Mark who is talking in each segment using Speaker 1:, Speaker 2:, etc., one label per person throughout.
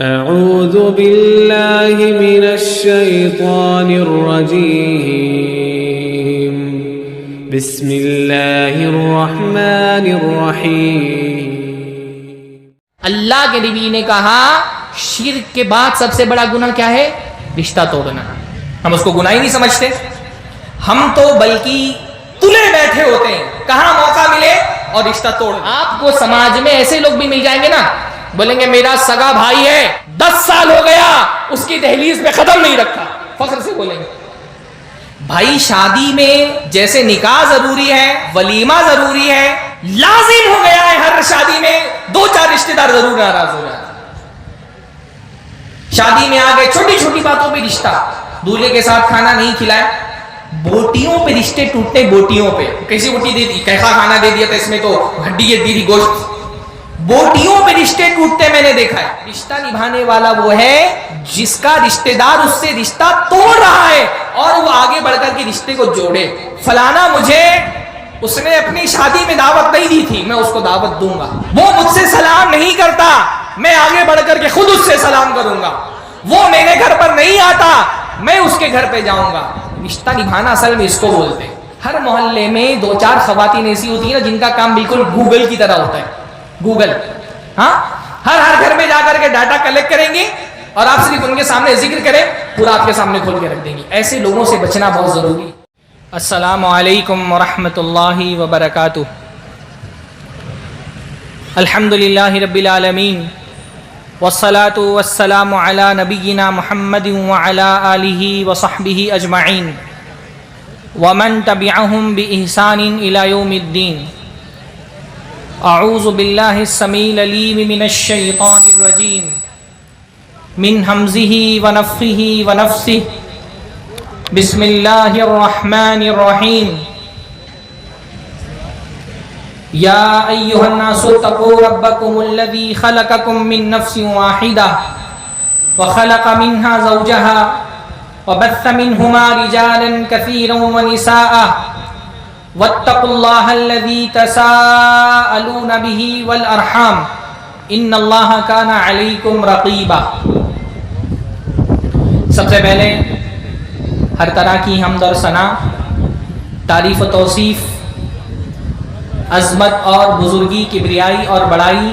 Speaker 1: اعوذ باللہ من الشیطان الرجیم بسم اللہ الرحمن الرحیم۔
Speaker 2: اللہ کے نبی نے کہا شرک کے بعد سب سے بڑا گناہ کیا ہے؟ رشتہ توڑنا۔ ہم اس کو گناہ ہی نہیں سمجھتے، ہم تو بلکہ تلے بیٹھے ہوتے ہیں کہاں موقع ملے اور رشتہ توڑ۔ آپ کو سماج میں ایسے لوگ بھی مل جائیں گے نا، بولیں گے میرا سگا بھائی ہے 10 سال ہو گیا اس کی دہلیز پہ قدم نہیں رکھا، فخر سے بولیں گے۔ بھائی شادی میں جیسے نکاح ضروری ہے، ولیمہ ضروری ہے، لازم ہو گیا ہے ہر شادی میں 2-4 رشتہ دار ضرور ناراض ہو جاتے ہیں۔ شادی میں آگے چھوٹی چھوٹی باتوں پہ رشتہ، دولہے کے ساتھ کھانا نہیں کھلائے، بوٹیوں پہ رشتے ٹوٹتے، بوٹیوں پہ کیسی بوٹی دے دی، کیسا کھانا دے دیا تھا، اس میں تو ہڈی دی تھی، گوشت، بوٹیوں پہ رشتے ٹوٹتے میں نے دیکھا ہے۔ رشتہ نبھانے والا وہ ہے جس کا رشتہ دار اس سے رشتہ توڑ رہا ہے اور وہ آگے بڑھ کر کے رشتے کو جوڑے۔ فلانا مجھے اس نے اپنی شادی میں دعوت نہیں دی تھی، میں اس کو دعوت دوں گا۔ وہ مجھ سے سلام نہیں کرتا، میں آگے بڑھ کر کے خود اس سے سلام کروں گا۔ وہ میرے گھر پر نہیں آتا، میں اس کے گھر پہ جاؤں گا۔ رشتہ نبھانا اصل میں اس کو بولتے ہیں۔ ہر محلے میں 2-4 خواتین ایسی ہوتی ہیں نا جن کا کام بالکل گوگل کی طرح ہوتا ہے، گوگل، ہاں، ہر گھر میں جا کر کے ڈاٹا کلیکٹ کریں گے اور آپ صرف ان کے سامنے ذکر کریں، پورا آپ کے سامنے کھول کے رکھ دیں گے۔ ایسے لوگوں سے بچنا بہت ضروری ہے۔ السلام علیکم ورحمۃ اللہ وبرکاتہ۔ الحمد للہ رب العالمین والصلاة والسلام علی نبینا محمد وعلی آلہ وصحبہ اجمعین ومن تبعہم بإحسان الی یوم الدین۔ اعوذ باللہ السمیع العلیم من الشیطان الرجیم من ہمزہ ونفخہ ونفثہ۔ بسم اللہ الرحمن الرحیم۔ یا ایھا الناس اتقوا ربکم الذی خلقکم من نفس واحدہ وخلق منها زوجها وبث منهما رجالا كثيرا ونساء واتقوا الله الذي تساءلون به والارحام ان الله كان عليكم رقيبا۔ سب سے پہلے ہر طرح کی حمد اور ثنا، تعریف و توصیف، عظمت اور بزرگی، کبریائی اور بڑائی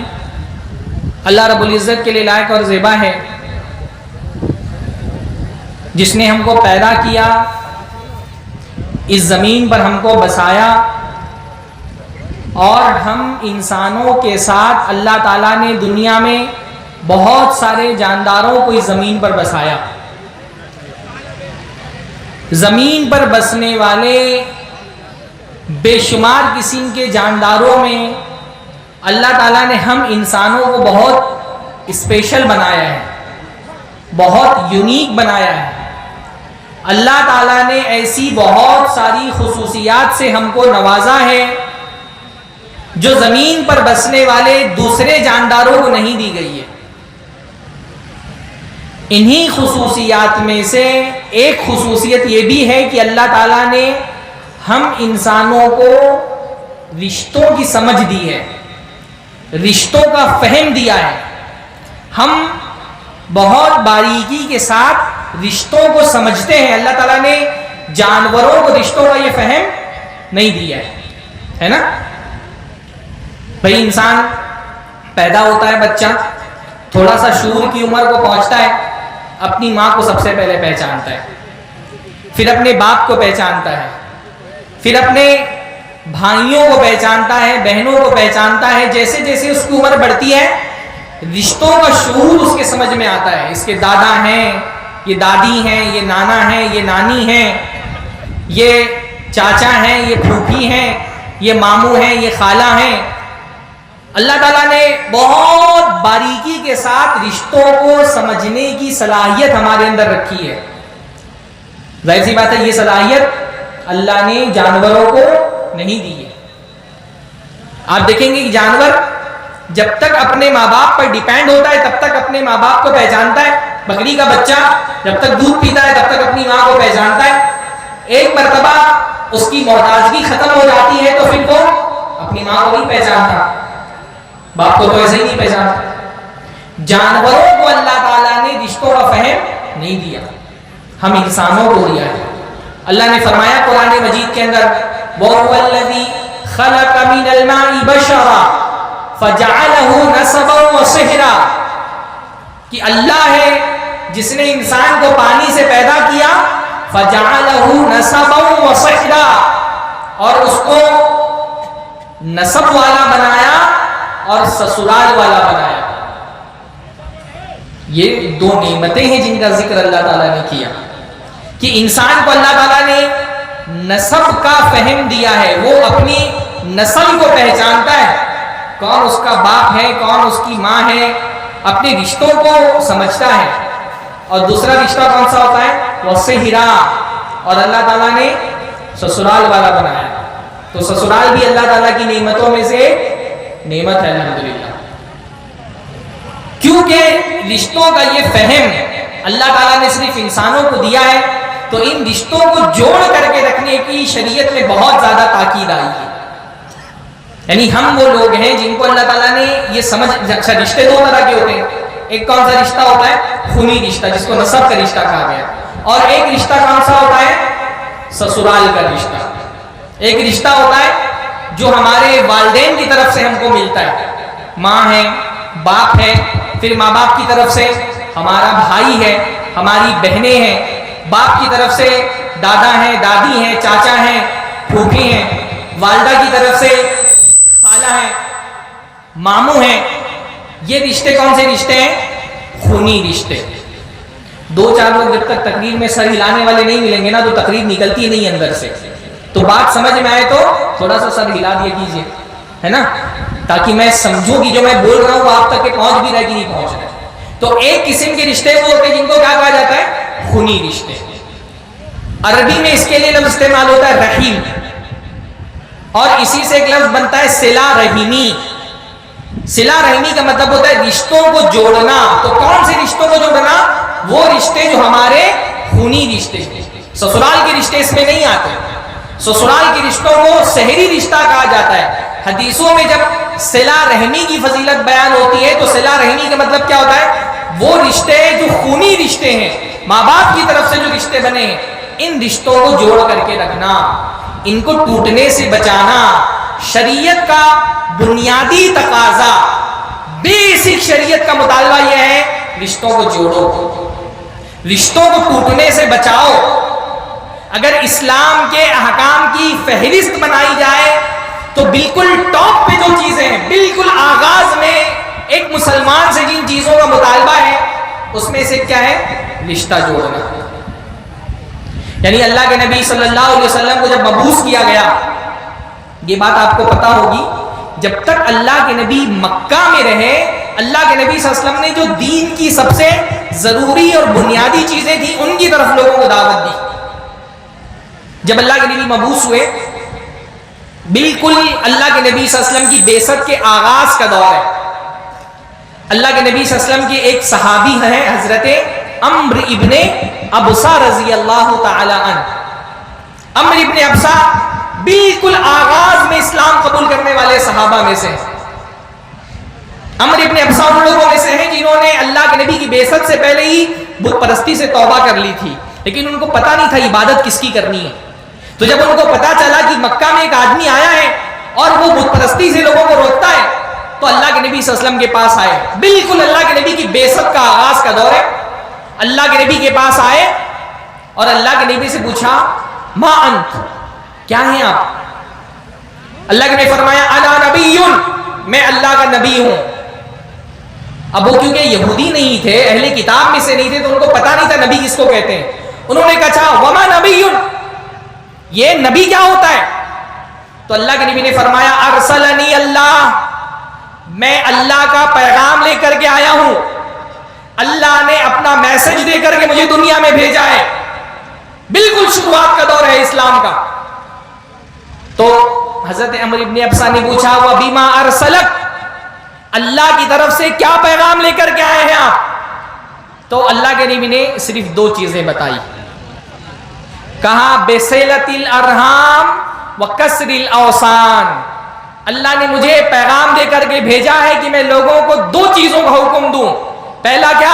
Speaker 2: اللہ رب العزت کے لیے لائق اور زیبا ہے، جس نے ہم کو پیدا کیا، اس زمین پر ہم کو بسایا، اور ہم انسانوں کے ساتھ اللہ تعالیٰ نے دنیا میں بہت سارے جانداروں کو اس زمین پر بسایا۔ زمین پر بسنے والے بے شمار قسم کے جانداروں میں اللہ تعالیٰ نے ہم انسانوں کو بہت اسپیشل بنایا ہے، بہت یونیک بنایا ہے۔ اللہ تعالیٰ نے ایسی بہت ساری خصوصیات سے ہم کو نوازا ہے جو زمین پر بسنے والے دوسرے جانداروں کو نہیں دی گئی ہے۔ انہی خصوصیات میں سے ایک خصوصیت یہ بھی ہے کہ اللہ تعالیٰ نے ہم انسانوں کو رشتوں کی سمجھ دی ہے، رشتوں کا فہم دیا ہے۔ ہم بہت باریکی کے ساتھ رشتوں کو سمجھتے ہیں۔ اللہ تعالیٰ نے جانوروں کو رشتوں کا یہ فہم نہیں دیا ہے نا۔ بھئی انسان پیدا ہوتا ہے، بچہ تھوڑا سا شعور کی عمر کو پہنچتا ہے، اپنی ماں کو سب سے پہلے پہچانتا ہے، پھر اپنے باپ کو پہچانتا ہے، پھر اپنے بھائیوں کو پہچانتا ہے، بہنوں کو پہچانتا ہے۔ جیسے جیسے اس کی عمر بڑھتی ہے رشتوں کا شعور اس کے سمجھ میں آتا ہے۔ اس کے دادا ہیں، یہ دادی ہیں، یہ نانا ہیں، یہ نانی ہیں، یہ چاچا ہیں، یہ پھوپھی ہیں، یہ ماموں ہیں، یہ خالہ ہیں۔ اللہ تعالیٰ نے بہت باریکی کے ساتھ رشتوں کو سمجھنے کی صلاحیت ہمارے اندر رکھی ہے۔ ظاہر سی بات ہے یہ صلاحیت اللہ نے جانوروں کو نہیں دی ہے۔ آپ دیکھیں گے کہ جانور جب تک اپنے ماں باپ پر ڈیپینڈ ہوتا ہے تب تک اپنے ماں باپ کو پہچانتا ہے۔ بکری کا بچہ جب تک دودھ پیتا ہے تب تک اپنی ماں کو پہچانتا ہے۔ ایک مرتبہ اس کی محتاجگی ختم ہو جاتی ہے تو پھر وہ اپنی ماں کو نہیں پہچانتا، باپ کو تو ایسے ہی نہیں پہچانتا۔ جانوروں کو اللہ نہیں دیا، ہم انسانوں کو دیا ہے۔ اللہ نے فرمایا قرآن مجید کے اندر وَهُوَ الَّذِي خَلَقَ مِنَ الْمَاءِ بَشَرًا فَجَعَلَهُ نَسَبًا وَصِهْرًا، کہ اللہ ہے جس نے انسان کو پانی سے پیدا کیا، فَجَعَلَهُ نَسَبًا وَصِهْرًا، اور اس کو نسب والا بنایا اور سسرال والا بنایا۔ یہ دو نعمتیں ہیں جن کا ذکر اللہ تعالیٰ نے کیا، کہ انسان کو اللہ تعالیٰ نے نسب کا فہم دیا ہے، وہ اپنی نسل کو پہچانتا ہے، کون اس کا باپ ہے، کون اس کی ماں ہے، اپنے رشتوں کو سمجھتا ہے۔ اور دوسرا رشتہ کون سا ہوتا ہے؟ وصہرا، اور اللہ تعالیٰ نے سسرال والا بنایا، تو سسرال بھی اللہ تعالیٰ کی نعمتوں میں سے نعمت ہے الحمدللہ۔ کیونکہ رشتوں کا یہ فہم اللہ تعالیٰ نے صرف انسانوں کو دیا ہے، تو ان رشتوں کو جوڑ کر کے رکھنے کی شریعت میں بہت زیادہ تاکید آئی ہے۔ یعنی ہم وہ لوگ ہیں جن کو اللہ تعالیٰ نے یہ سمجھ، اچھا رشتے دو طرح کے ہوتے ہیں، ایک کون سا رشتہ ہوتا ہے؟ خونی رشتہ، جس کو نسب کا رشتہ کہا گیا، اور ایک رشتہ کون سا ہوتا ہے؟ سسرال کا رشتہ۔ ایک رشتہ ہوتا ہے جو ہمارے والدین کی طرف سے ہم کو ملتا ہے، ماں ہے، باپ ہے، پھر ماں باپ کی طرف سے ہمارا بھائی ہے، ہماری بہنیں ہیں، باپ کی طرف سے دادا ہیں، دادی ہیں، چاچا ہیں، پھوپھی ہیں، والدہ کی طرف سے خالہ ہیں، ماموں ہیں۔ یہ رشتے کون سے رشتے ہیں؟ خونی رشتے۔ دو چار لوگ جب تک تقریر میں سر ہلانے والے نہیں ملیں گے نا تو تقریر نکلتی نہیں اندر سے، تو بات سمجھ میں آئے تو تھوڑا سا سر ہلا دیا کیجیے، ہے نا، تاکہ میں سمجھوں کہ جو میں بول رہا ہوں وہ آپ تک کہ پہنچ بھی رہا کہ نہیں پہنچ رہا۔ تو ایک قسم کے رشتے وہ ہوتے ہیں جن کو کیا کہا جاتا ہے؟ خونی رشتے۔ عربی میں اس کے لیے لفظ استعمال ہوتا ہے رحیم، اور اسی سے ایک لفظ بنتا ہے صلہ رحیمی۔ صلہ رحیمی کا مطلب ہوتا ہے رشتوں کو جوڑنا۔ تو کون سے رشتوں کو جوڑنا؟ وہ رشتے جو ہمارے خونی رشتے، سسرال کے رشتے اس میں نہیں آتے۔ سسرال کے رشتوں کو سحری رشتہ کہا جاتا ہے۔ حدیثوں میں جب صلہ رحمی کی فضیلت بیان ہوتی ہے تو صلہ رحمی کا مطلب کیا ہوتا ہے؟ وہ رشتے جو خونی رشتے ہیں، ماں باپ کی طرف سے جو رشتے بنے ہیں، ان رشتوں کو جوڑ کر کے رکھنا، ان کو ٹوٹنے سے بچانا۔ شریعت کا بنیادی تقاضا، بیسک شریعت کا مطالبہ یہ ہے رشتوں کو جوڑو، رشتوں کو ٹوٹنے سے بچاؤ۔ اگر اسلام کے احکام کی فہرست بنائی جائے تو بالکل ٹاپ پہ جو چیزیں ہیں، بالکل آغاز میں ایک مسلمان سے جن چیزوں کا مطالبہ ہے اس میں سے کیا ہے؟ رشتہ جوڑنا۔ یعنی اللہ کے نبی صلی اللہ علیہ وسلم کو جب مبعوث کیا گیا، یہ بات آپ کو پتا ہوگی، جب تک اللہ کے نبی مکہ میں رہے، اللہ کے نبی صلی اللہ علیہ وسلم نے جو دین کی سب سے ضروری اور بنیادی چیزیں تھیں ان کی طرف لوگوں کو دعوت دی۔ جب اللہ کے نبی مبعوث ہوئے، بالکل اللہ کے نبی صلی اللہ علیہ وسلم کی بعثت کے آغاز کا دور ہے۔ اللہ کے نبی صلی اللہ علیہ وسلم کے ایک صحابی ہیں حضرت عمرو ابن ابسہ رضی اللہ تعالی عنہ۔ عمرو ابن ابسہ بالکل آغاز میں اسلام قبول کرنے والے صحابہ میں سے۔ عمرو ابن ابسہ ان لوگوں میں سے ہیں جنہوں نے اللہ کے نبی کی بعثت سے پہلے ہی بت پرستی سے توبہ کر لی تھی، لیکن ان کو پتا نہیں تھا عبادت کس کی کرنی ہے۔ تو جب ان کو پتا چلا کہ مکہ میں ایک آدمی آیا ہے اور وہ بت پرستی سے لوگوں کو روکتا ہے، تو اللہ کے نبی صلی اللہ علیہ وسلم کے پاس آئے۔ بالکل اللہ کے نبی کی بعثت کا آغاز کا دور ہے۔ اللہ کے نبی کے پاس آئے اور اللہ کے نبی سے پوچھا ما انت، کیا ہیں آپ؟ اللہ کے نبی فرمایا انا نبی، میں اللہ کا نبی ہوں۔ اب وہ کیونکہ یہودی نہیں تھے، اہل کتاب میں سے نہیں تھے، تو ان کو پتا نہیں تھا نبی کس کو کہتے ہیں۔ انہوں نے کہا وما نبی، یہ نبی کیا ہوتا ہے؟ تو اللہ کے نبی نے فرمایا ارسلنی اللہ، میں اللہ کا پیغام لے کر کے آیا ہوں، اللہ نے اپنا میسج دے کر کے مجھے دنیا میں بھیجا ہے۔ بالکل شروعات کا دور ہے اسلام کا۔ تو حضرت عمرو ابن ابسہ نے پوچھا وَبِمَا أَرْسَلَكَ، اللہ کی طرف سے کیا پیغام لے کر کے آئے ہیں آپ؟ تو اللہ کے نبی نے صرف دو چیزیں بتائی، کہا بِصِلَةِ الْأَرْحَامِ وَكَسْرِ الْأَوْثَانِ، اللہ نے مجھے پیغام دے کر کے بھیجا ہے کہ میں لوگوں کو دو چیزوں کا حکم دوں۔ پہلا کیا؟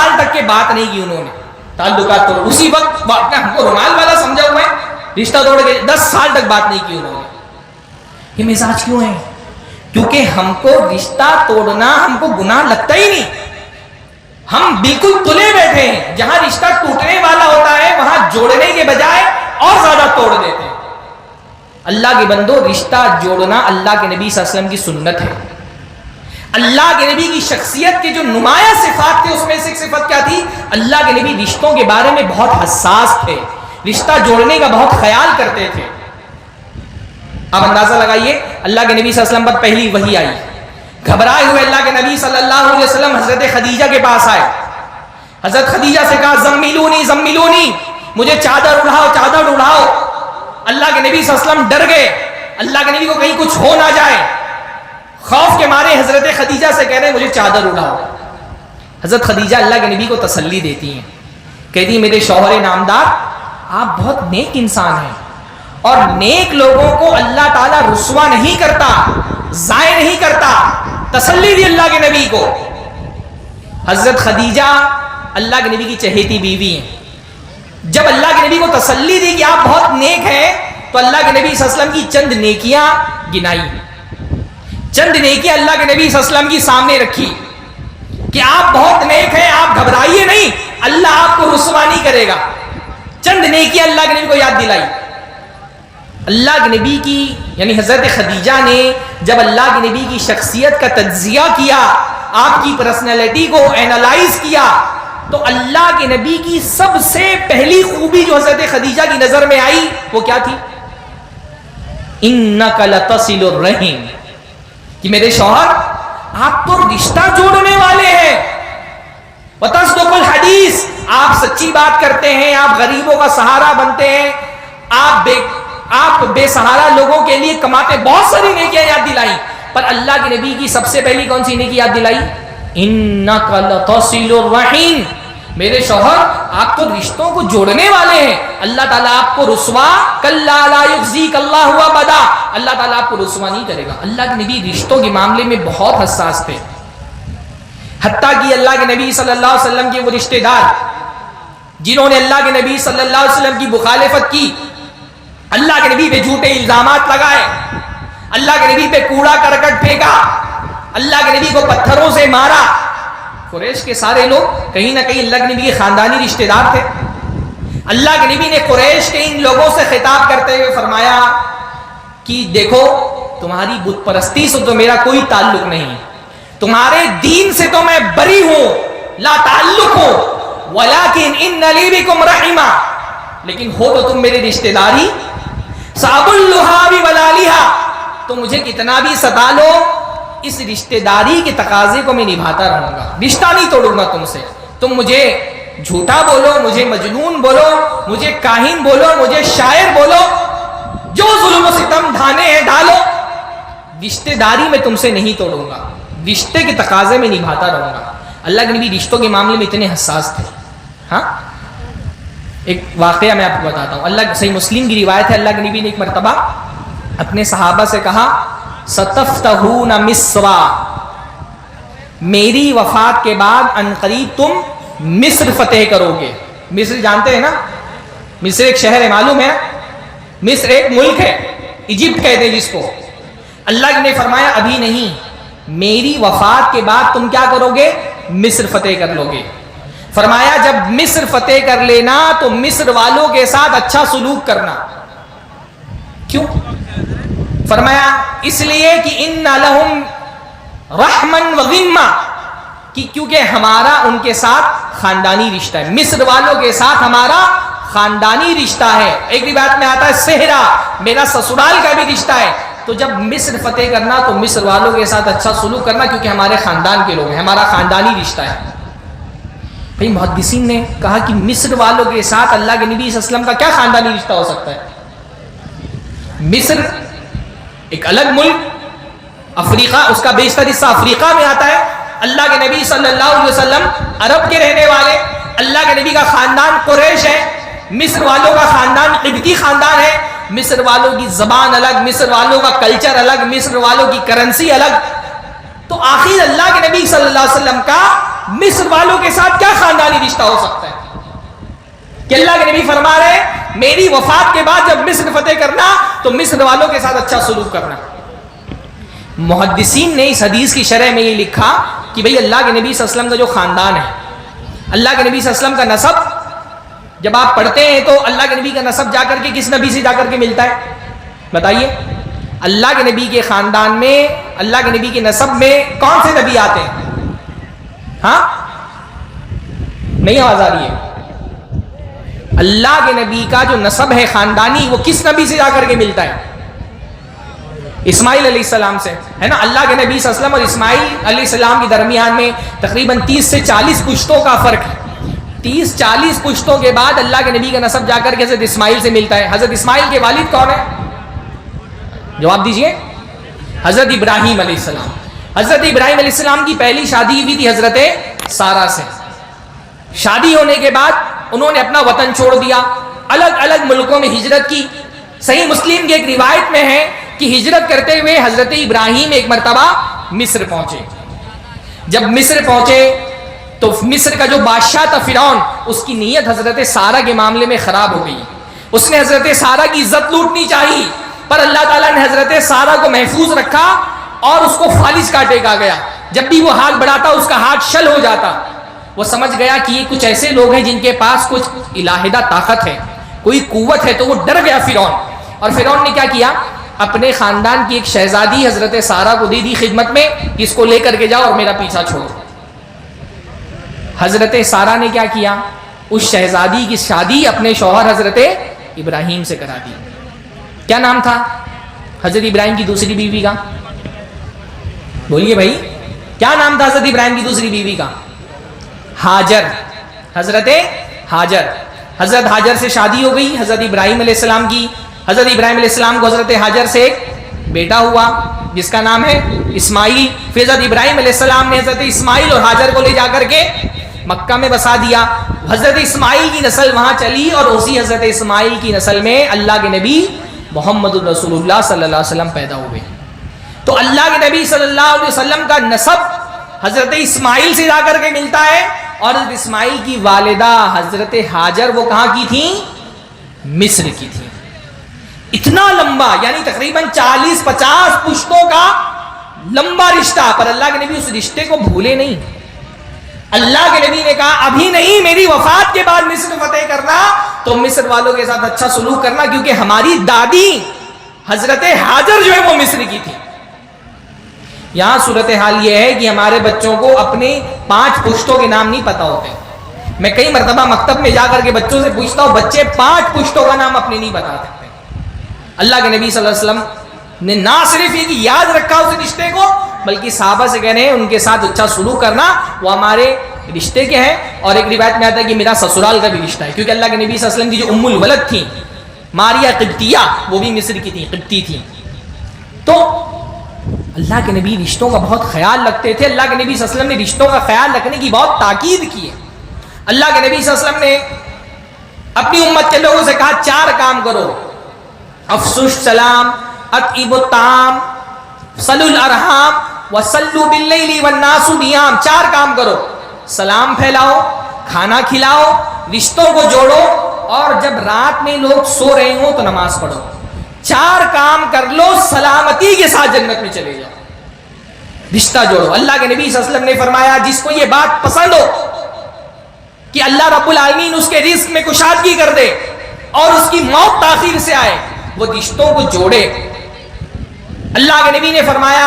Speaker 2: سال تک کے بات نہیں کی انہوں نے، تعلقات توڑ، اسی وقت ہم کو رومال والا سمجھا ہوا ہے، رشتہ توڑ کے 10 سال تک بات نہیں کی انہوں نے. یہ مزاج کیوں ہے؟ کیونکہ ہم کو رشتہ توڑنا ہم کو گناہ لگتا ہی نہیں. ہم بالکل تلے بیٹھے ہیں، جہاں رشتہ ٹوٹنے والا ہوتا ہے وہاں جوڑنے کے بجائے اور زیادہ توڑ دیتے ہیں. اللہ کے بندو، رشتہ جوڑنا اللہ کے نبی صلی اللہ علیہ وسلم کی سنت ہے. اللہ کے نبی کی شخصیت کے جو نمایاں صفات تھے اس میں سے ایک صفت کیا تھی؟ اللہ کے نبی رشتوں کے بارے میں بہت حساس تھے، رشتہ جوڑنے کا بہت خیال کرتے تھے. آپ اندازہ لگائیے، اللہ کے نبی صلی اللہ علیہ وسلم پر پہلی وحی آئی، گھبرائے ہوئے اللہ کے نبی صلی اللہ علیہ وسلم حضرت خدیجہ کے پاس آئے. حضرت خدیجہ سے کہا زمیلونی زمیلونی، مجھے چادر اڑاؤ چادر اڑاؤ. اللہ کے نبی صلی اللہ علیہ وسلم ڈر گئے، اللہ کے نبی کو کہیں کچھ ہو نہ جائے، خوف کے مارے حضرت خدیجہ سے کہہ رہے ہیں مجھے چادر اڑاؤ. حضرت خدیجہ اللہ کے نبی کو تسلی دیتی ہیں، کہتی ہیں میرے شوہر نامدار، آپ بہت نیک انسان ہیں اور نیک لوگوں کو اللہ تعالیٰ رسوا نہیں کرتا، ضائع نہیں کرتا. تسلی دی اللہ کے نبی کو. حضرت خدیجہ اللہ کے نبی کی چہیتی بیوی ہیں. جب اللہ کے نبی کو تسلی دی کہ آپ بہت نیک ہیں تو اللہ کے نبی صلی اللہ علیہ وسلم کی چند نیکیاں گنائی، چند نیکیاں اللہ کے نبی صلی اللہ علیہ وسلم کی سامنے رکھی کہ آپ بہت نیک ہیں، آپ گھبرائیے نہیں، اللہ آپ کو رسوا نہیں کرے گا. چند نیکیاں اللہ کے نبی کو یاد دلائی. اللہ کے نبی کی یعنی حضرت خدیجہ نے جب اللہ کے نبی کی شخصیت کا تجزیہ کیا، آپ کی پرسنالٹی کو اینالائز کیا، تو اللہ کے نبی کی سب سے پہلی خوبی جو حضرت خدیجہ کی نظر میں آئی وہ کیا تھی؟ اِنَّكَ لَتَصِلُ الرَّحِمَ، کہ میرے شوہر آپ تو رشتہ جوڑنے والے ہیں. وَتَصْدُقُ الْحَدِيث، آپ سچی بات کرتے ہیں، آپ غریبوں کا سہارا بنتے ہیں، آپ بے سہارا لوگوں کے لیے کماتے. بہت ساری نیکیاں یاد دلائی، پر اللہ کے نبی کی سب سے پہلی کون سی نیکی یاد دلائی؟ اِنَّكَ لَتَصِلُ الرَّحِمَ، میرے شوہر آپ تو رشتوں کو جوڑنے والے ہیں، اللہ تعالیٰ آپ کو رسوا کَلَّا لَا يُخْزِيكَ اللَّهُ أَبَدًا، اللہ تعالیٰ آپ کو رسوا نہیں کرے گا. اللہ کے نبی رشتوں کے معاملے میں بہت حساس تھے. حتیٰ کہ اللہ کے نبی صلی اللہ علیہ وسلم کے وہ رشتہ دار جنہوں نے اللہ کے نبی صلی اللہ علیہ وسلم کی مخالفت کی، اللہ کے نبی پہ جھوٹے الزامات لگائے، اللہ کے نبی پہ کوڑا کرکٹ پھینکا، اللہ کے نبی کو پتھروں سے مارا. قریش کے سارے لوگ کہیں نہ کہیں اللہ کے نبی کے خاندانی رشتہ دار تھے. اللہ کے نبی نے قریش کے ان لوگوں سے خطاب کرتے ہوئے فرمایا کہ دیکھو، تمہاری بت پرستی سے تو میرا کوئی تعلق نہیں، تمہارے دین سے تو میں بری ہوں، لا تعلق ہوں، ولیکن ان لی بکم رحمہ، لیکن ہو تو تم میرے رشتہ داری. صاب اللہاب ولالیہا، تو مجھے کتنا بھی ستا لو، اس رشتہ داری کے تقاضے کو میں نبھاتا رہوں گا، رشتہ نہیں توڑوں گا تم سے. تم مجھے جھوٹا بولو، مجھے مجنون بولو، مجھے کاہن بولو، مجھے شاعر بولو، جو ظلم و ستم ڈھانے ہیں ڈالو، رشتہ داری میں تم سے نہیں توڑوں گا، رشتے کے تقاضے میں نبھاتا رہوں گا. اللہ کے نبی رشتوں کے معاملے میں اتنے حساس تھے. ہاں، ایک واقعہ میں آپ کو بتاتا ہوں. اللہ صحیح مسلم کی روایت ہے، اللہ کے نبی نے ایک مرتبہ اپنے صحابہ سے کہا ستفتحون مصر، میری وفات کے بعد عنقریب تم مصر فتح کرو گے. مصر جانتے ہیں نا، مصر ایک شہر ہے، معلوم ہے، مصر ایک ملک ہے، ایجپٹ کہتے ہیں جس کو. اللہ نے فرمایا ابھی نہیں، میری وفات کے بعد تم کیا کرو گے؟ مصر فتح کر لو گے. فرمایا جب مصر فتح کر لینا تو مصر والوں کے ساتھ اچھا سلوک کرنا. کیوں؟ فرمایا اس لیے کہ ان لہم رحمن و غمہ، کیونکہ ہمارا ان کے ساتھ خاندانی رشتہ ہے، مصر والوں کے ساتھ ہمارا خاندانی رشتہ ہے. ایک روایت میں آتا ہے صہرا، میرا سسرال کا بھی رشتہ ہے. تو جب مصر فتح کرنا تو مصر والوں کے ساتھ اچھا سلوک کرنا، کیونکہ ہمارے خاندان کے لوگ ہیں، ہمارا خاندانی رشتہ ہے. بھئی محدثین نے کہا کہ مصر والوں کے ساتھ اللہ کے نبی صلی اللہ علیہ وسلم کا کیا خاندانی رشتہ ہو سکتا ہے؟ مصر ایک الگ ملک، افریقہ، اس کا بیشتر حصہ افریقہ میں آتا ہے. اللہ کے نبی صلی اللہ علیہ وسلم عرب کے رہنے والے، اللہ کے نبی کا خاندان قریش ہے، مصر والوں کا خاندان قبطی خاندان ہے. مصر والوں کی زبان الگ، مصر والوں کا کلچر الگ، مصر والوں کی کرنسی الگ. تو آخر اللہ کے نبی صلی اللہ علیہ وسلم کا مصر والوں کے ساتھ کیا خاندانی رشتہ ہو سکتا ہے کہ اللہ کے نبی فرما رہے ہیں میری وفات کے بعد جب مصر فتح کرنا تو مصر والوں کے ساتھ اچھا سلوک کرنا. محدثین نے اس حدیث کی شرح میں یہ لکھا کہ بھئی اللہ کے نبی صلی اللہ علیہ وسلم کا جو خاندان ہے, اللہ کے نبی صلی اللہ علیہ وسلم کا نسب جب آپ پڑھتے ہیں تو اللہ کے نبی کا نسب جا کر کے کس نبی سے جا کر کے ملتا ہے بتائیے؟ اللہ کے نبی کے خاندان میں, اللہ کے نبی کے نسب میں کون سے نبی آتے ہیں؟ ہاں نہیں آواز آ رہی ہے؟ اللہ کے نبی کا جو نسب ہے خاندانی وہ کس نبی سے جا کر کے ملتا ہے؟ اسماعیل علیہ السلام سے, ہے نا. اللہ کے نبی صلی اللہ علیہ وسلم اور اسماعیل علیہ السلام کے درمیان میں تقریباً 30 سے 40 پشتوں کا فرق ہے. 30-40 پشتوں کے بعد اللہ کے نبی کا نسب جا کر کے حضرت اسماعیل سے ملتا ہے. حضرت اسماعیل کے والد کون ہے؟ جواب دیجئے. حضرت ابراہیم علیہ السلام. حضرت ابراہیم علیہ السلام کی پہلی شادی ہوئی تھی حضرت سارہ سے. شادی ہونے کے بعد انہوں نے اپنا وطن چھوڑ دیا, الگ الگ ملکوں میں ہجرت کی. صحیح مسلم کی ایک روایت میں ہے کہ ہجرت کرتے ہوئے حضرت ابراہیم ایک مرتبہ مصر پہنچے. جب مصر پہنچے تو مصر کا جو بادشاہ تھا فرعون, اس کی نیت حضرت سارہ کے معاملے میں خراب ہو گئی. اس نے حضرت سارہ کی عزت لوٹنی چاہی, پر اللہ تعالیٰ نے حضرت سارہ کو محفوظ رکھا اور اس کو فالج کاٹے گا گیا. جب بھی وہ ہاتھ بڑھاتا اس کا ہاتھ شل ہو جاتا. وہ سمجھ گیا کہ یہ کچھ ایسے لوگ ہیں جن کے پاس کچھ الہیدہ طاقت ہے, کوئی قوت ہے. تو وہ ڈر گیا فرعون, اور فرعون نے کیا کیا, اپنے خاندان کی ایک شہزادی حضرت سارہ کو دے دی خدمت میں کہ اس کو لے کر کے جاؤ اور میرا پیچھا چھوڑو. حضرت سارہ نے کیا کیا, اس شہزادی کی شادی اپنے شوہر حضرت ابراہیم سے کرا دی. کیا نام تھا حضرت ابراہیم کی دوسری بیوی کا؟ بولیے بھائی, کیا نام تھا حضرت ابراہیم کی دوسری بیوی کا؟ ہاجر. حضرت ہاجر. حضرت ہاجر سے شادی ہو گئی حضرت ابراہیم علیہ السلام کی. حضرت ابراہیم علیہ السلام کو حضرت ہاجر سے ایک بیٹا ہوا جس کا نام ہے اسماعیل. پھر حضرت ابراہیم علیہ السلام نے حضرت اسماعیل اور ہاجر کو لے جا کر کے مکہ میں بسا دیا. حضرت اسماعیل کی نسل وہاں چلی اور اسی حضرت اسماعیل کی نسل میں اللہ کے نبی محمد رسول اللہ صلی اللہ علیہ وسلم پیدا ہوئے. تو اللہ کے نبی صلی اللہ علیہ وسلم کا نسب حضرت اسماعیل سے جا کر کے ملتا ہے, اور حضرت اسماعیل کی والدہ حضرت ہاجر وہ کہاں کی تھیں؟ مصر کی تھیں. اتنا لمبا, یعنی تقریباً 40-50 پشتوں کا لمبا رشتہ, پر اللہ کے نبی اس رشتے کو بھولے نہیں. اللہ کے نبی نے کہا ابھی نہیں, میری وفات کے بعد مصر فتح کرنا تو مصر والوں کے ساتھ اچھا سلوک کرنا, کیونکہ ہماری دادی حضرت ہاجر جو ہے وہ مصر کی تھی. یہاں صورتحال یہ ہے کہ ہمارے بچوں کو اپنے 5 پشتوں کے نام نہیں پتا ہوتے. میں کئی مرتبہ مکتب میں جا کر کے بچوں سے پوچھتا ہوں, بچے 5 پشتوں کا نام اپنے نہیں بتا سکتے. اللہ کے نبی صلی اللہ علیہ وسلم نے نہ صرف یہ کہ یاد رکھا اس رشتے کو, بلکہ صحابہ سے کہنے ان کے ساتھ اچھا سلوک کرنا وہ ہمارے رشتے کے ہیں. اور ایک روایت میں آتا ہے کہ میرا سسرال کا بھی رشتہ ہے, کیونکہ اللہ کے نبی صلی اللہ علیہ وسلم کی جو ام الولد تھی ماریا قبطیہ, وہ بھی مصر کی تھی, قبطی تھی. تو اللہ کے نبی رشتوں کا بہت خیال رکھتے تھے. اللہ کے نبی صلی اللہ علیہ وسلم نے رشتوں کا خیال رکھنے کی بہت تاکید کی ہے. اللہ کے نبی صلی اللہ علیہ وسلم نے اپنی امت کے لوگوں سے کہا 4 کام کرو, افشوا السلام, اطعموا الطعام, صلوا الارحام وصلوا باللیل والناس نیام. 4 کام کرو, سلام پھیلاؤ, کھانا کھلاؤ, رشتوں کو جوڑو, اور جب رات میں لوگ سو رہے ہوں تو نماز پڑھو. 4 کام کر لو, سلامتی کے ساتھ جنت میں چلے جاؤ. رشتہ جوڑو. اللہ کے نبی صلی اللہ علیہ وسلم نے فرمایا جس کو یہ بات پسند ہو کہ اللہ رب العالمین اس کے رزق میں کشادگی کر دے اور اس کی موت تاخیر سے آئے, وہ رشتوں کو جوڑے. اللہ کے نبی نے فرمایا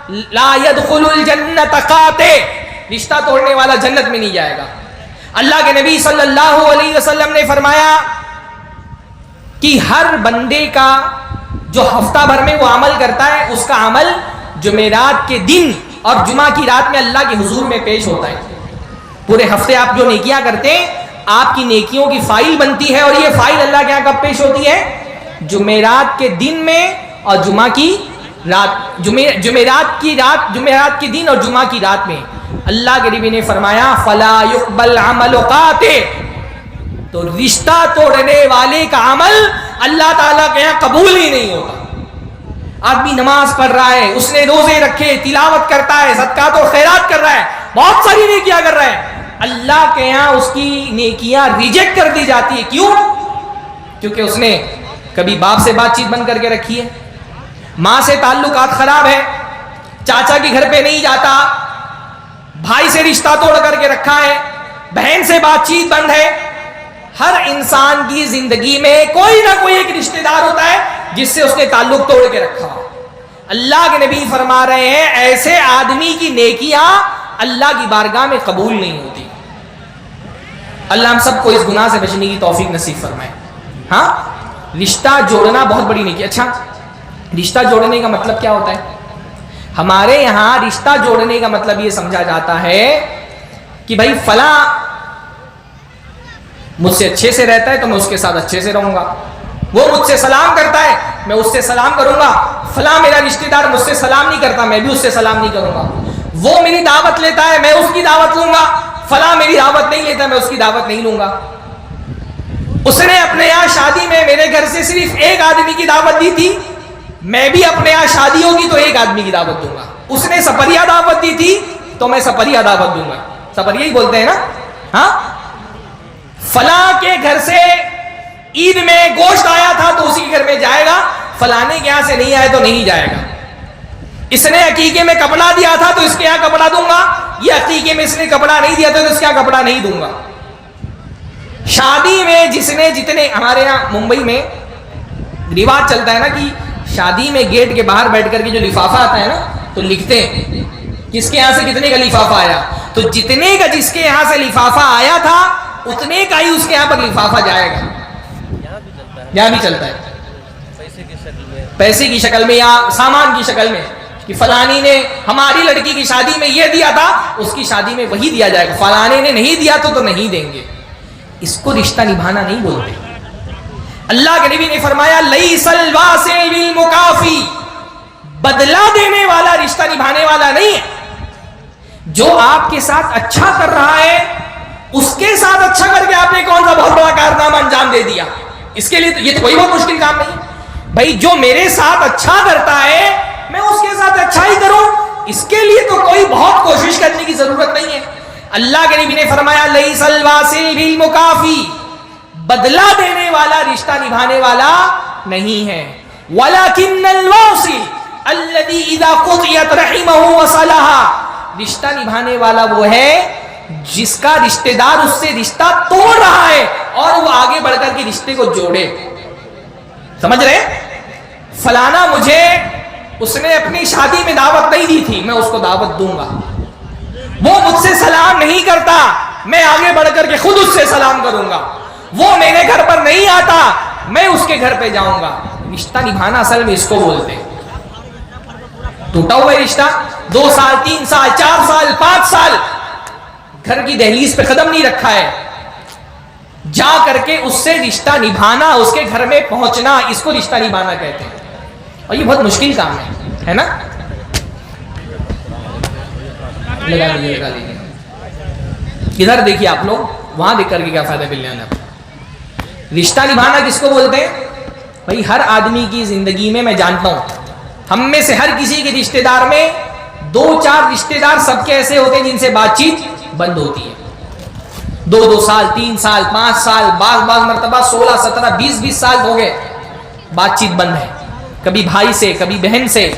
Speaker 2: لا يدخل الجنت قاطع, رشتہ توڑنے والا جنت میں نہیں جائے گا. اللہ کے نبی صلی اللہ علیہ وسلم نے فرمایا کہ ہر بندے کا جو ہفتہ بھر میں وہ عمل کرتا ہے اس کا عمل جمعرات کے دن اور جمعہ کی رات میں اللہ کے حضور میں پیش ہوتا ہے. پورے ہفتے آپ جو نیکیاں کرتے ہیں آپ کی نیکیوں کی فائل بنتی ہے, اور یہ فائل اللہ کے یہاں کب پیش ہوتی ہے؟ جمعرات کے دن میں اور جمعہ کی رات, جمعرات کے دن اور جمعہ کی رات میں. اللہ کے نبی نے فرمایا فلا يقبل عمل قاطع, تو رشتہ توڑنے والے کا عمل اللہ تعالیٰ کے یہاں قبول ہی نہیں ہوتا. آدمی نماز پڑھ رہا ہے, اس نے روزے رکھے, تلاوت کرتا ہے, صدقات و خیرات کر رہا ہے, بہت ساری نیکیاں کر رہا ہے، اللہ کے یہاں اس کی نیکیاں ریجیکٹ کر دی جاتی ہے. کیوں؟ کیونکہ اس نے کبھی باپ سے بات چیت بند کر کے رکھی ہے، ماں سے تعلقات خراب ہے، چاچا کے گھر پہ نہیں جاتا، بھائی سے رشتہ توڑ کر کے رکھا ہے، بہن سے بات چیت بند ہے. ہر انسان کی زندگی میں کوئی نہ کوئی ایک رشتہ دار ہوتا ہے جس سے اس نے تعلق توڑ کے رکھا ہو. اللہ کے نبی فرما رہے ہیں ایسے آدمی کی نیکیاں اللہ کی بارگاہ میں قبول نہیں ہوتی. اللہ ہم سب کو اس گناہ سے بچنے کی توفیق نصیب فرمائے. ہاں، رشتہ جوڑنا بہت بڑی نیکی. اچھا، رشتہ جوڑنے کا مطلب کیا ہوتا ہے؟ ہمارے یہاں رشتہ جوڑنے کا مطلب یہ سمجھا جاتا ہے کہ بھائی فلاں مجھ سے اچھے سے رہتا ہے تو میں اس کے ساتھ اچھے سے رہوں گا، وہ مجھ سے سلام کرتا ہے میں اس سے سلام کروں گا، فلاں میرا رشتہ دار مجھ سے سلام نہیں کرتا میں بھی اس سے سلام نہیں کروں گا، وہ میری دعوت لیتا ہے میں اس کی دعوت لوں گا، فلاں میری دعوت نہیں لیتا میں اس کی دعوت نہیں لوں گا. اس نے اپنے یہاں شادی میں میرے گھر سے صرف ایک آدمی کی دعوت دی تھی، میں بھی اپنے یہاں شادی ہوگی تو ایک آدمی کی دعوت دوں گا. اس نے سپریا دعوت دی تھی تو میں سپریا دعوت دوں گا. سپریا ہی بولتے ہیں نا. ہاں، فلاں کے گھر سے عید میں گوشت آیا تھا تو اسی کے گھر میں جائے گا، فلانے کے یہاں سے نہیں آئے تو نہیں جائے گا. اس نے عقیقے میں کپڑا دیا تھا تو اس کے یہاں کپڑا دوں گا، یہ عقیقے میں اس نے کپڑا نہیں دیا تو اس کے یہاں کپڑا نہیں دوں گا. شادی میں جس نے جتنے، ہمارے یہاں ممبئی میں رواج چلتا ہے نا کہ شادی میں گیٹ کے باہر بیٹھ کر کے جو لفافہ آتا ہے نا تو لکھتے ہیں کس کے یہاں سے کتنے کا لفافہ آیا، تو جتنے کا جس کے یہاں سے لفافہ آیا تھا اتنے کا ہی اس کے یہاں پر لفافہ جائے گا. یہاں بھی چلتا ہے پیسے کی شکل میں یا سامان کی شکل میں کہ فلانی نے ہماری لڑکی کی شادی میں یہ دیا تھا اس کی شادی میں وہی دیا جائے گا، فلانے نے نہیں دیا تو نہیں دیں گے. اس کو رشتہ نبھانا نہیں بولتے. اللہ کے نبی نے فرمایا لیس الواصل بالمکافی، بدلہ دینے والا رشتہ نبھانے والا نہیں ہے. جو آپ کے ساتھ اچھا کر رہا ہے اس کے ساتھ اچھا کر کے آپ نے کون سا بہت بڑا کارنامہ انجام دے دیا، اس کے لیے تو یہ کوئی بہت مشکل کام نہیں. بھائی جو میرے ساتھ اچھا کرتا ہے میں اس کے ساتھ اچھا ہی کروں، اس کے لیے تو کوئی بہت کوشش کرنے کی ضرورت نہیں ہے. اللہ کے نبی نے فرمایا لیس الواصل بالمکافی، بدلہ دینے والا رشتہ نبھانے والا نہیں ہے. ولکن الواصل الذی اذا قطعت رحمہ وصلها، رشتہ نبھانے والا وہ ہے جس کا رشتہ دار اس سے رشتہ توڑ رہا ہے اور وہ آگے بڑھ کر کے رشتے کو جوڑے. سمجھ رہے؟ فلانا مجھے اس نے اپنی شادی میں دعوت نہیں دی تھی میں اس کو دعوت دوں گا، وہ مجھ سے سلام نہیں کرتا میں آگے بڑھ کر کے خود اس سے سلام کروں گا، وہ میرے گھر پر نہیں آتا میں اس کے گھر پہ جاؤں گا. رشتہ نبھانا اصل میں اس کو بولتے ہیں. ٹوٹا ہوا رشتہ 2 سال 3 سال 4 سال 5 سال گھر کی دہلیز پہ قدم نہیں رکھا ہے، جا کر کے اس سے رشتہ نبھانا، اس کے گھر میں پہنچنا، اس کو رشتہ نبھانا کہتے ہیں. اور یہ بہت مشکل کام ہے نا. لگا لیجیے ادھر دیکھیے آپ لوگ، وہاں دیکھ کر کے کیا فائدہ ملنے والا. رشتہ نبھانا کس کو بولتے ہیں؟ بھائی ہر آدمی کی زندگی میں میں جانتا ہوں ہم میں سے ہر کسی کے رشتہ دار میں 2-4 رشتہ دار سب کے ایسے ہوتے ہیں جن سے بات چیت بند ہوتی ہے. 2 سال 3 سال 5 سال بعض مرتبہ 16 17 20 سال ہو گئے بات چیت بند ہے. کبھی بھائی سے، کبھی بہن سے،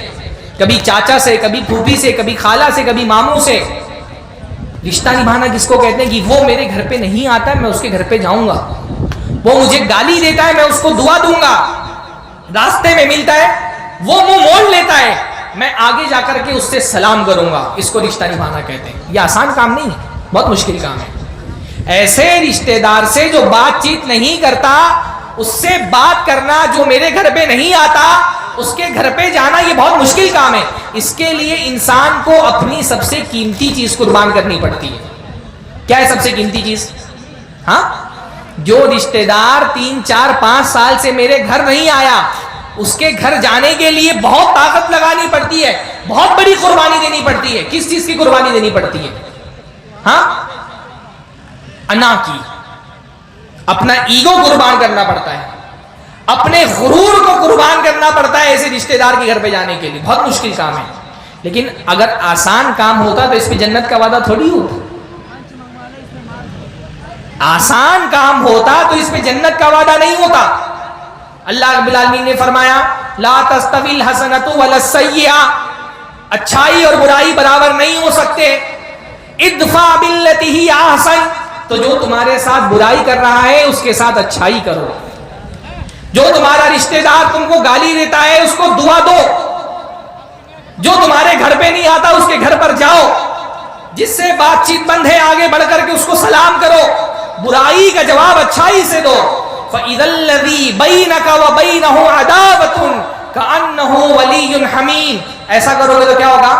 Speaker 2: کبھی چاچا سے، کبھی پھوپھی سے، کبھی خالہ سے، کبھی ماموں سے. رشتہ نبھانا کس کو کہتے ہیں؟ کہ وہ میرے گھر پہ نہیں آتا ہے میں اس کے گھر پہ جاؤں گا، وہ مجھے گالی دیتا ہے میں اس کو دعا دوں گا، راستے میں ملتا ہے وہ منہ موڑ لیتا ہے میں آگے جا کر کے اس سے سلام کروں گا. اس کو رشتہ نبھانا کہتے ہیں. یہ آسان کام نہیں ہے، بہت مشکل کام ہے. ایسے رشتہ دار سے جو بات چیت نہیں کرتا اس سے بات کرنا، جو میرے گھر پہ نہیں آتا اس کے گھر پہ جانا، یہ بہت مشکل کام ہے. اس کے لیے انسان کو اپنی سب سے قیمتی چیز قربان کرنی پڑتی ہے. کیا ہے سب سے قیمتی چیز؟ ہاں، جو رشتہ دار 3 4 5 سال سے میرے گھر نہیں آیا اس کے گھر جانے کے لیے بہت طاقت لگانی پڑتی ہے، بہت بڑی قربانی دینی پڑتی ہے. کس چیز کی قربانی دینی پڑتی ہے؟ ہاں، انا کی، اپنا ایگو قربان کرنا پڑتا ہے، اپنے غرور کو قربان کرنا پڑتا ہے ایسے رشتہ دار کے گھر پہ جانے کے لیے. بہت مشکل کام ہے. لیکن اگر آسان کام ہوتا تو اس پہ جنت کا وعدہ تھوڑی ہوتا. آسان کام ہوتا تو اس پہ جنت کا وعدہ نہیں ہوتا. اللہ رب العالمین نے فرمایا لا تستوی الحسنۃ ولا السیئۃ، اچھائی اور برائی برابر نہیں ہو سکتے. ادفع باللتی ہی احسن، تو جو تمہارے ساتھ برائی کر رہا ہے اس کے ساتھ اچھائی کرو. جو تمہارا رشتہ دار تم کو گالی دیتا ہے اس کو دعا دو. جو تمہارے گھر پہ نہیں آتا اس کے گھر پر جاؤ. جس سے بات چیت بند ہے آگے بڑھ کر کے اس کو سلام کرو. برائی کا جواب اچھائی سے دو. فَإِذَا الَّذِي بَيْنَكَ وَبَيْنَهُ عَدَاوَةٌ كَأَنَّهُ وَلِيٌّ حَمِيمٌ، ایسا کرو گے تو کیا ہوگا؟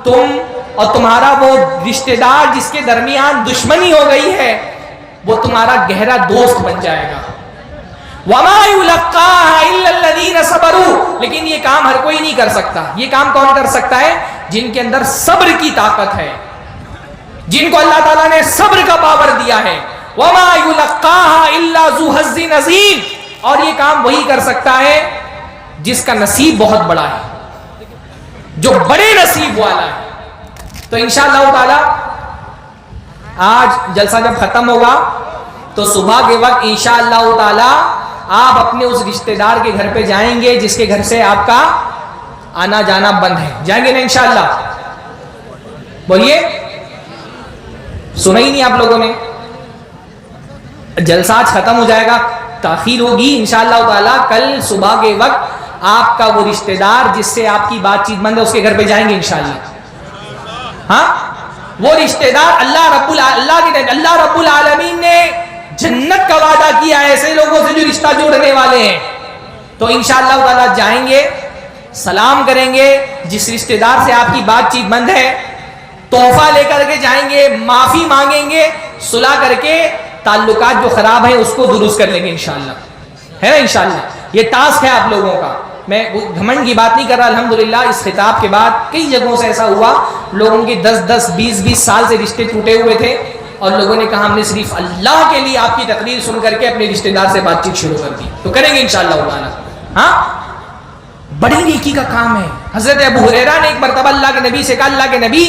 Speaker 2: تم اور تمہارا وہ رشتہ دار جس کے درمیان دشمنی ہو گئی ہے وہ تمہارا گہرا دوست بن جائے گا. وَمَا يُلَقَّاهَا إِلَّا الَّذِينَ صَبَرُوا، لیکن یہ کام ہر کوئی نہیں کر سکتا. یہ کام کون کر سکتا ہے؟ جن کے اندر صبر کی طاقت ہے، جن کو اللہ تعالیٰ نے صبر کا پاور دیا ہے. وَمَا يُلَقَّاهَا إِلَّا ذُو حَظٍّ عَظِيمٍ، اور یہ کام وہی کر سکتا ہے جس کا نصیب بہت بڑا ہے، جو بڑے نصیب والا ہے. تو انشاءاللہ تعالی آج جلسہ جب ختم ہوگا تو صبح کے وقت انشاءاللہ تعالی آپ اپنے اس رشتہ دار کے گھر پہ جائیں گے جس کے گھر سے آپ کا آنا جانا بند ہے. جائیں گے نا انشاءاللہ؟ بولیے، سنا ہی نہیں آپ لوگوں نے. جلسہ آج ختم ہو جائے گا، تاخیر ہوگی انشاءاللہ تعالی. کل صبح کے وقت آپ کا وہ رشتہ دار جس سے آپ کی بات چیت بند ہے اس کے گھر پہ جائیں گے انشاءاللہ. ہاں، وہ رشتہ دار اللہ رب العالمین نے جنت کا وعدہ کیا ہے ایسے لوگوں سے جو رشتہ جوڑنے والے ہیں. تو انشاءاللہ تعالی جائیں گے، سلام کریں گے. جس رشتہ دار سے آپ کی بات چیت بند ہے تحفہ لے کر کے جائیں گے، معافی مانگیں گے، صلح کر کے تعلقات جو خراب ہیں اس کو درست کر لیں گے انشاءاللہ. ہے نا انشاءاللہ؟ یہ ٹاسک ہے آپ لوگوں کا. میں گھمنڈ کی بات نہیں کر رہا. الحمدللہ اس خطاب کے بعد کئی جگہوں سے ایسا ہوا لوگوں کے 10 20 سال سے رشتے ٹوٹے ہوئے تھے اور لوگوں نے کہا ہم نے صرف اللہ کے لیے آپ کی تقریر سن کر کے اپنے رشتہ دار سے بات چیت شروع کر دی. تو کریں گے انشاءاللہ تعالی. ہاں، بڑی نیکی کا کام ہے. حضرت ابو ہریرہ نے ایک مرتبہ اللہ کے نبی سے کہا اللہ کے نبی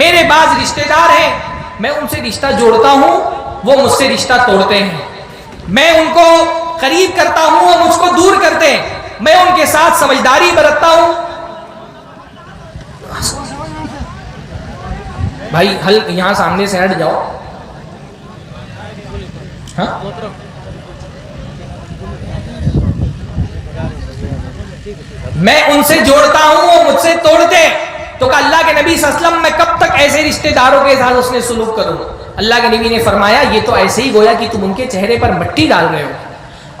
Speaker 2: میرے بعض رشتہ دار ہیں، میں ان سے رشتہ جوڑتا ہوں وہ مجھ سے رشتہ توڑتے ہیں. میں ان کو قریب کرتا ہوں وہ مجھ کو دور کرتے ہیں. میں ان کے ساتھ سمجھداری برتتا ہوں. بھائی حل یہاں سامنے سے ہٹ جاؤ. ہاں، میں ان سے جوڑتا ہوں وہ مجھ سے توڑتے ہیں. تو کہ اللہ کے نبی صلی اللہ علیہ وسلم میں کب تک ایسے رشتہ داروں کے ساتھ اس نے سلوک کروں؟ اللہ کے نبی نے فرمایا یہ تو ایسے ہی گویا کہ تم ان کے چہرے پر مٹی ڈال رہے ہو.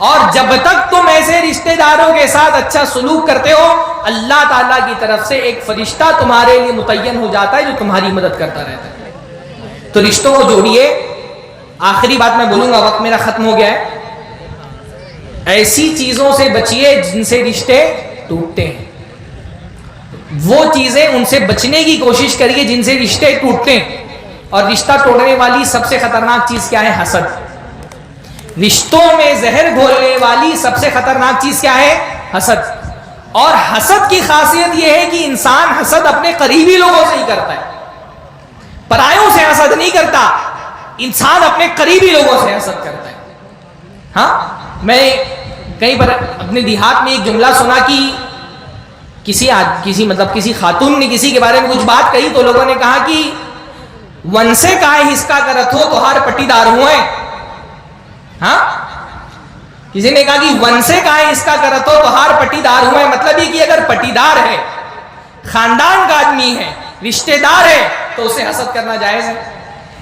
Speaker 2: اور جب تک تم ایسے رشتہ داروں کے ساتھ اچھا سلوک کرتے ہو اللہ تعالیٰ کی طرف سے ایک فرشتہ تمہارے لیے متعین ہو جاتا ہے جو تمہاری مدد کرتا رہتا ہے. تو رشتوں کو جوڑیے. آخری بات میں بولوں گا، وقت میرا ختم ہو گیا ہے. ایسی چیزوں سے بچیے جن سے رشتے ٹوٹتے ہیں. وہ چیزیں ان سے بچنے کی کوشش کریے جن سے رشتے ٹوٹتے ہیں. اور رشتہ توڑنے والی سب سے خطرناک چیز کیا ہے؟ حسد. رشتوں میں زہر گھولنے والی سب سے خطرناک چیز کیا ہے؟ حسد. اور حسد کی خاصیت یہ ہے کہ انسان حسد اپنے قریبی لوگوں سے ہی کرتا ہے، پرایوں سے حسد نہیں کرتا. انسان اپنے قریبی لوگوں سے حسد کرتا ہے. ہاں، میں کہیں پر اپنے دیہات میں ایک جملہ سنا کہ کسی خاتون نے کسی کے بارے میں کچھ بات کہی تو لوگوں نے کہا کہ ون سے کائے ہسکا کرت ہو تو ہر پٹیدار ہوئے. ہاں، کسی نے کہا کہ ون سے کائے ہسکا کرت ہو تو ہر پٹیدار ہوئے. مطلب یہ کہ اگر پٹیدار ہے، خاندان کا آدمی ہے، رشتہ دار ہے تو اسے حسد کرنا جائز ہے.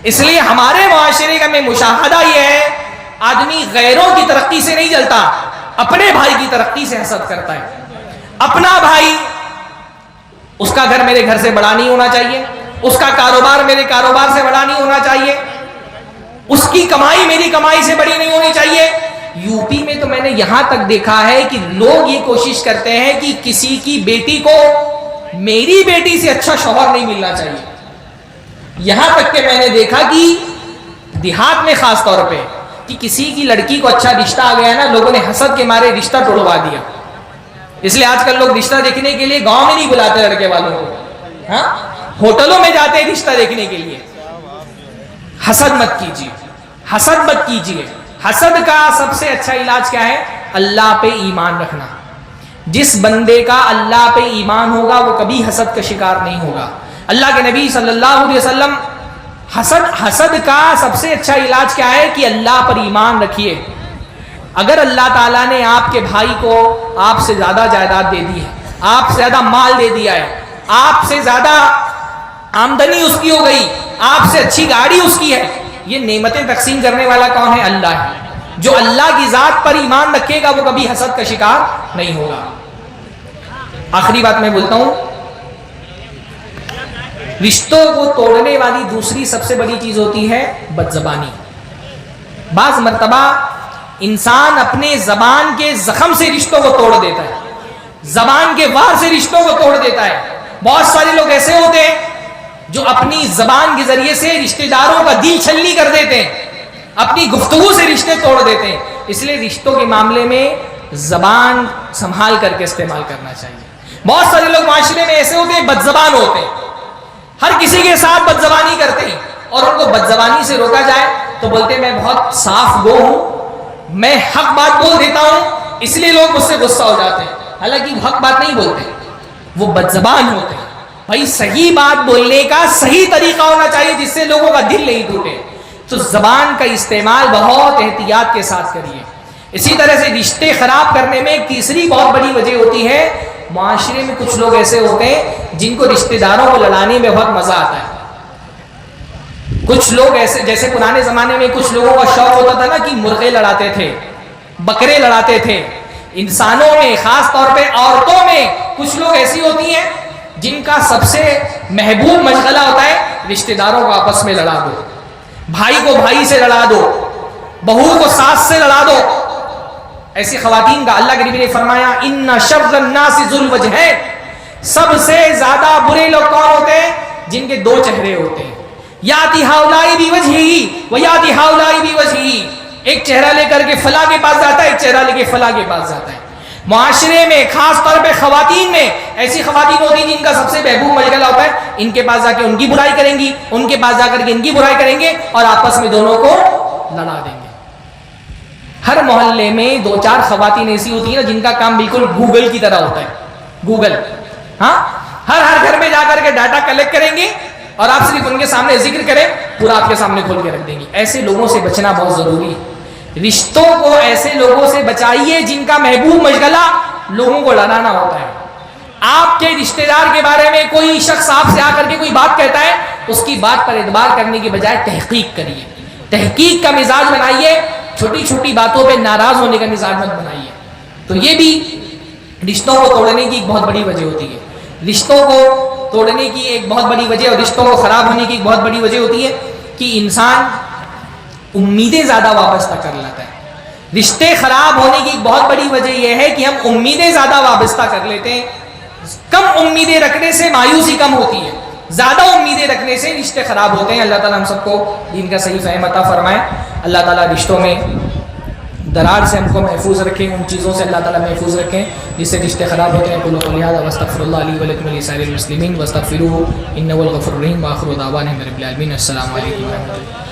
Speaker 2: اس لیے ہمارے معاشرے کا میں مشاہدہ یہ ہے آدمی غیروں کی ترقی سے نہیں جلتا، اپنے بھائی کی ترقی سے حسد کرتا ہے. اپنا بھائی، اس کا گھر میرے گھر سے بڑا نہیں ہونا چاہیے، اس کا کاروبار میرے کاروبار سے بڑا نہیں ہونا چاہیے، اس کی کمائی میری کمائی سے بڑی نہیں ہونی چاہیے. یو پی میں تو میں نے یہاں تک دیکھا ہے کہ لوگ یہ کوشش کرتے ہیں کہ کسی کی بیٹی کو میری بیٹی سے اچھا شوہر نہیں ملنا چاہیے. یہاں تک کہ میں نے دیکھا کہ دیہات میں خاص طور پہ کہ کسی کی لڑکی کو اچھا رشتہ آ گیا نا، لوگوں نے حسد کے مارے رشتہ توڑوا دیا. اس لیے آج کل لوگ رشتہ دیکھنے کے لیے گاؤں میں نہیں بلاتے لڑکے والوں کو، ہاں ہوٹلوں میں جاتے ہیں رشتہ دیکھنے کے لیے. حسد مت کیجیے, حسد مت کیجیے. حسد کا سب سے اچھا علاج کیا ہے؟ اللہ پہ ایمان رکھنا. جس بندے کا اللہ پہ ایمان ہوگا وہ کبھی حسد کا شکار نہیں ہوگا. اللہ کے نبی صلی اللہ علیہ وسلم حسد کا سب سے اچھا علاج کیا ہے کہ اللہ پر ایمان رکھیے. اگر اللہ تعالیٰ نے آپ کے بھائی کو آپ سے زیادہ جائیداد دے دی ہے, آپ سے زیادہ مال دے دیا ہے, آپ سے زیادہ آمدنی اس کی ہو گئی, آپ سے اچھی گاڑی اس کی ہے, یہ نعمتیں تقسیم کرنے والا کون ہے؟ اللہ ہے. جو اللہ کی ذات پر ایمان رکھے گا وہ کبھی حسد کا شکار نہیں ہوگا. آخری بات میں بولتا ہوں, رشتوں کو توڑنے والی دوسری سب سے بڑی چیز ہوتی ہے بدزبانی. بعض مرتبہ انسان اپنے زبان کے زخم سے رشتوں کو توڑ دیتا ہے, زبان کے وار سے رشتوں کو توڑ دیتا ہے. بہت سارے لوگ ایسے ہوتے ہیں جو اپنی زبان کے ذریعے سے رشتہ داروں کا دل چھلنی کر دیتے ہیں, اپنی گفتگو سے رشتے توڑ دیتے ہیں. اس لیے رشتوں کے معاملے میں زبان سنبھال کر کے استعمال کرنا چاہیے. بہت سارے لوگ معاشرے میں ایسے ہوتے ہیں بد زبان ہوتے ہیں, ہر کسی کے ساتھ بد زبانی کرتے ہیں, اور ان کو بد زبانی سے روکا جائے تو بولتے ہیں میں بہت صاف گو ہوں, میں حق بات بول دیتا ہوں, اس لیے لوگ مجھ سے غصہ ہو جاتے ہیں. حالانکہ وہ حق بات نہیں بولتے, وہ بد زبان ہوتے ہیں. بھائی صحیح بات بولنے کا صحیح طریقہ ہونا چاہیے جس سے لوگوں کا دل نہیں ٹوٹے. تو زبان کا استعمال بہت احتیاط کے ساتھ کریے. اسی طرح سے رشتے خراب کرنے میں ایک تیسری بہت بڑی وجہ ہوتی ہے, معاشرے میں کچھ لوگ ایسے ہوتے ہیں جن کو رشتہ داروں کو لڑانے میں بہت مزہ آتا ہے. کچھ لوگ ایسے, جیسے پرانے زمانے میں کچھ لوگوں کا شوق ہوتا تھا نا کہ مرغے لڑاتے تھے, بکرے لڑاتے تھے. انسانوں میں خاص طور پہ عورتوں میں کچھ لوگ ایسی ہوتی ہیں جن کا سب سے محبوب مشغلہ ہوتا ہے رشتہ داروں کو آپس میں لڑا دو, بھائی کو بھائی سے لڑا دو, بہو کو ساس سے لڑا دو. ایسی خواتین کا اللہ کے نبی نے فرمایا ان شر الناس ذو الوجہین, سب سے زیادہ برے لوگ کون ہوتے ہیں؟ جن کے دو چہرے ہوتے ہیں. یاتی ہؤلاء بوجہہ و یاتی ہؤلاء بوجہہ, ایک چہرہ لے کر کے فلاں کے پاس جاتا ہے, ایک چہرہ لے کے فلاں کے پاس جاتا ہے. معاشرے میں خاص طور پہ خواتین میں ایسی خواتین ہوتی ہیں جن کا سب سے محبوب مشغلہ ہوتا ہے ان کے پاس جا کے ان کی برائی کریں گی, ان کے پاس جا کر کے ان کی برائی کریں گے, اور آپس میں دونوں کو لڑا دیں گے. ہر محلے میں دو چار خواتین ایسی ہوتی ہیں جن کا کام بالکل گوگل کی طرح ہوتا ہے. گوگل, ہاں, ہر گھر میں جا کر کے ڈاٹا کلیکٹ کریں گے اور آپ صرف ان کے سامنے ذکر کریں پورا آپ کے سامنے کھول کے رکھ دیں گی. ایسے لوگوں سے بچنا بہت ضروری ہے. رشتوں کو ایسے لوگوں سے بچائیے جن کا محبوب مشغلہ لوگوں کو لڑانا ہوتا ہے. آپ کے رشتہ دار کے بارے میں کوئی شخص آپ سے آ کر کے کوئی بات کہتا ہے, اس کی بات پر اعتبار کرنے کی بجائے تحقیق کریے, تحقیق کا مزاج بنائیے, چھوٹی چھوٹی باتوں پہ ناراض ہونے کا مزاج مت بنائیے. تو یہ بھی رشتوں کو توڑنے کی ایک بہت بڑی وجہ ہوتی ہے. رشتوں کو توڑنے کی ایک بہت بڑی وجہ اور رشتوں کو خراب ہونے کی ایک بہت بڑی وجہ ہوتی ہے کہ انسان امیدیں زیادہ وابستہ کر لیتا ہے. رشتے خراب ہونے کی ایک بہت بڑی وجہ یہ ہے کہ ہم امیدیں زیادہ وابستہ کر لیتے ہیں. کم امیدیں رکھنے سے مایوسی کم ہوتی ہے, زیادہ امیدیں رکھنے سے رشتے خراب ہوتے ہیں. اللہ تعالیٰ ہم سب کو دین کا صحیح فہم عطا فرمائے. اللہ تعالیٰ رشتوں میں درار سے ہم کو محفوظ رکھیں, ان چیزوں سے اللہ تعالیٰ محفوظ رکھیں جس سے رشتے خراب ہوتے ہیں. قولوا قولی ھذا واستغفر اللہ لی ولکم ولسائر المسلمین واستغفروہ انہ هو الغفور الرحیم. وآخر دعوانا ان رب العالمین. السلام علیکم ورحمۃ اللہ.